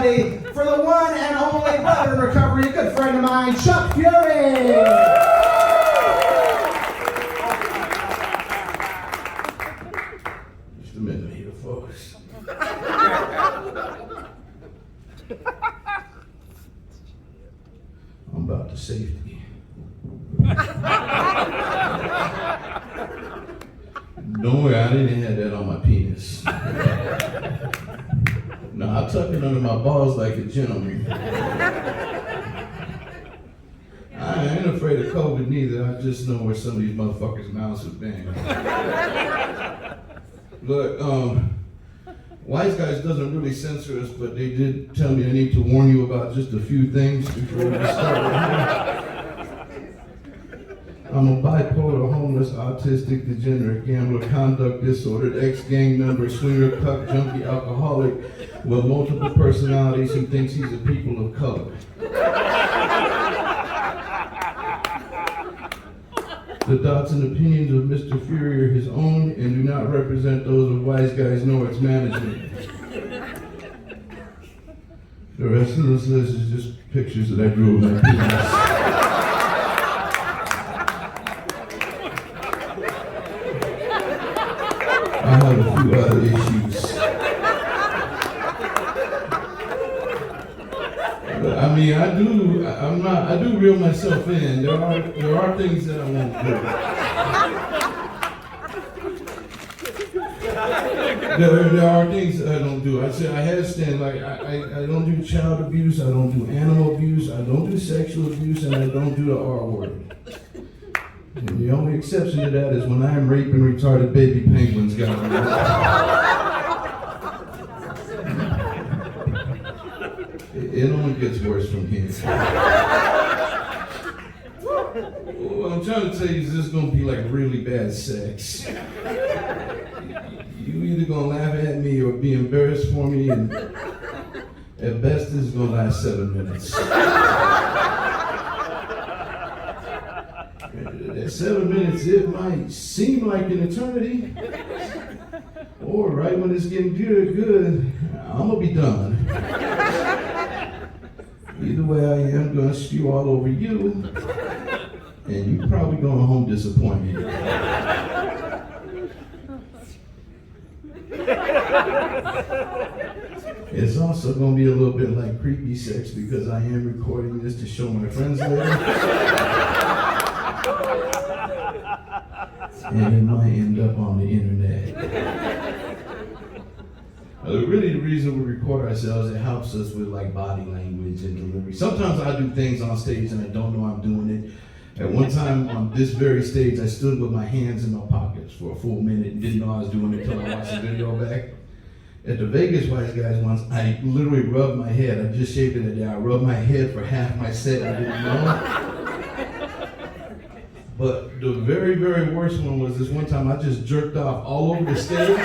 everybody, for the one and only brother in recovery, a good friend of mine, Chuck Fury! Just a minute here, folks. I'm about to safety. Don't worry, I didn't have that on my penis. No, I tuck it under my balls like a gentleman. I ain't afraid of COVID neither. I just know where some of these motherfuckers' mouths have been. Look, Wiseguys doesn't really censor us, but they did tell me I need to warn you about just a few things before we start. I'm a bipolar, homeless, autistic, degenerate, gambler, conduct disordered, ex-gang member, swinger, cuck, junkie, alcoholic with multiple personalities who thinks he's a people of color. The thoughts and opinions of Mr. Fury are his own and do not represent those of Wiseguys nor its management. The rest of this list is just pictures that I drew of my penis. I have a few other issues. But, I mean, I do reel myself in. There are things that I won't do. There are things that I don't do. I say I have stand like I don't do child abuse, I don't do animal abuse, I don't do sexual abuse, and I don't do the R word. And the only exception to that is when I am raping retarded baby penguins, guys. It only gets worse from here. What I'm trying to tell you is this is going to be like really bad sex. You either going to laugh at me or be embarrassed for me, and at best this is going to last 7 minutes. At 7 minutes, it might seem like an eternity, or right when it's getting good, I'm gonna be done. Either way, I am gonna spew all over you, and you're probably going home disappointed. It's also gonna be a little bit like creepy sex because I am recording this to show my friends later. And it might end up on the internet. Really, the reason we record ourselves, it helps us with like body language and delivery. Sometimes I do things on stage and I don't know I'm doing it. At one time on this very stage, I stood with my hands in my pockets for a full minute and didn't know I was doing it until I watched the video back. At the Vegas Wiseguys once, I literally rubbed my head. I just shaved it a day. I rubbed my head for half my set. I didn't know. But the very, very worst one was this one time I just jerked off all over the stage.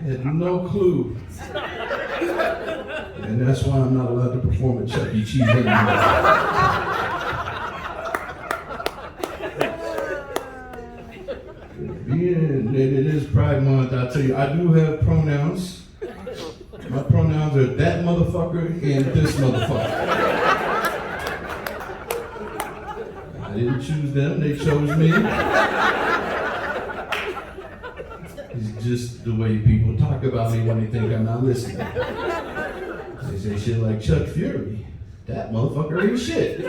Had no clue. And that's why I'm not allowed to perform at Chuck E. Cheese anymore. Being that it is Pride Month, I'll tell you, I do have pronouns. My pronouns are that motherfucker and this motherfucker. I didn't choose them, they chose me. It's just the way people talk about me when they think I'm not listening. They say shit like Chuck Fury. That motherfucker ain't shit.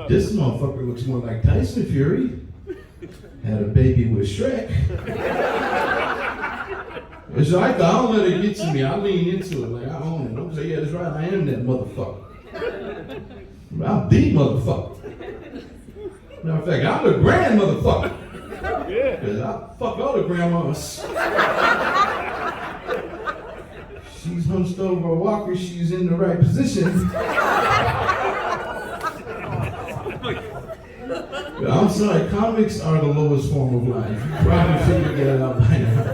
This motherfucker looks more like Tyson Fury. Had a baby with Shrek. It's like, I don't let it get to me. I lean into it like I own it. I'm saying, yeah, that's right, I am that motherfucker. I'm the motherfucker. Matter of fact, I'm the grand motherfucker. Because I fuck all the grandmas. She's hunched over a walker, she's in the right position. I'm sorry, comics are the lowest form of life. You probably figured that out by now.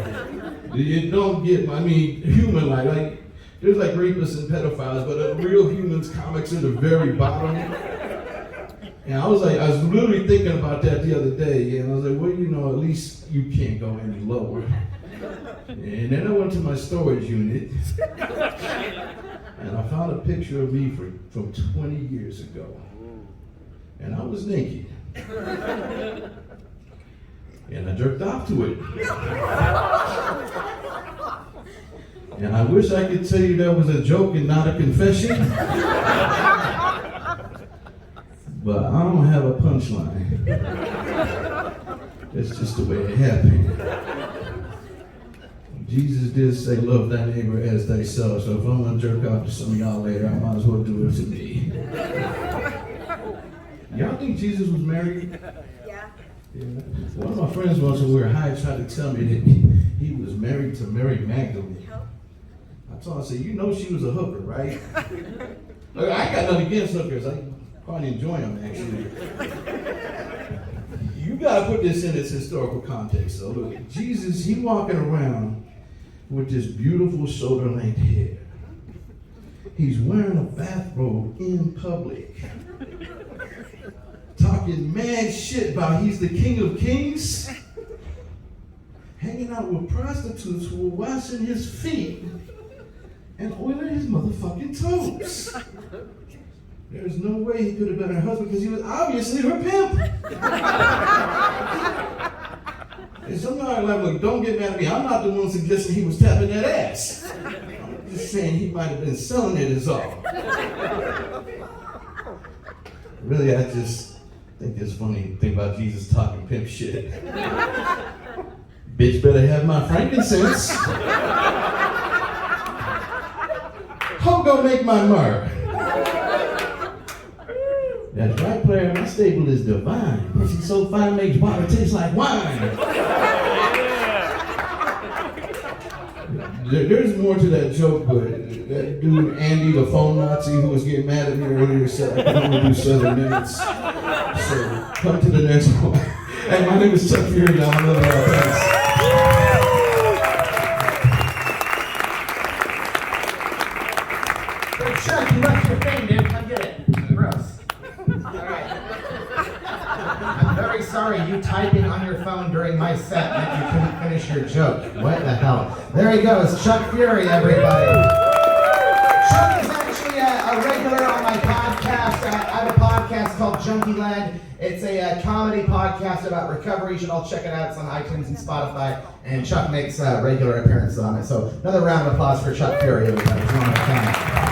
You don't get, human life. Like, there's like rapists and pedophiles, but real humans, comics are the very bottom. And I was literally thinking about that the other day, and I was like, well, at least you can't go any lower. And then I went to my storage unit and I found a picture of me from 20 years ago. And I was naked. And I jerked off to it. And I wish I could tell you that was a joke and not a confession. But I don't have a punchline. It's just the way it happened. Jesus did say, love thy neighbor as thyself. So if I'm gonna jerk off to some of y'all later, I might as well do it to me. Y'all think Jesus was married? Yeah. Yeah. One of my friends once when we were high tried to tell me that he was married to Mary Magdalene. I told him, I said, you know she was a hooker, right? Look, I ain't got nothing against hookers. I quite enjoy them, actually. You gotta put this in its historical context. So look, Jesus, he walking around with this beautiful shoulder-length hair. He's wearing a bathrobe in public. Talking mad shit about he's the King of Kings. Hanging out with prostitutes who were washing his feet and oiling his motherfucking toes. There's no way he could have been her husband because he was obviously her pimp. And sometimes like, look, don't get mad at me. I'm not the one suggesting he was tapping that ass. I'm just saying he might have been selling it is all. Really, I just think it's funny to think about Jesus talking pimp shit. Bitch better have my frankincense. Ho go make my mark. That's right, player. My stable is divine. Pussy so fine makes water taste like wine. There's more to that joke, but that dude Andy, the phone Nazi, who was getting mad at me earlier, said I can only do 7 minutes. So come to the next one. Hey, my name is Chuck Fury. Y'all love y'all. Thanks. Hey, Chuck, you left your thing, dude. Come get it. Gross. Alright. I'm very sorry you typing on your phone during my set meant you couldn't finish your joke. What the hell? There he goes, Chuck Fury, everybody. Chuck is actually a regular on my podcast. I have a podcast called Junkie Land. It's a comedy podcast about recovery. You should all check it out. It's on iTunes and Spotify. And Chuck makes regular appearances on it. So another round of applause for Chuck Fury, everybody. He's one of a kind.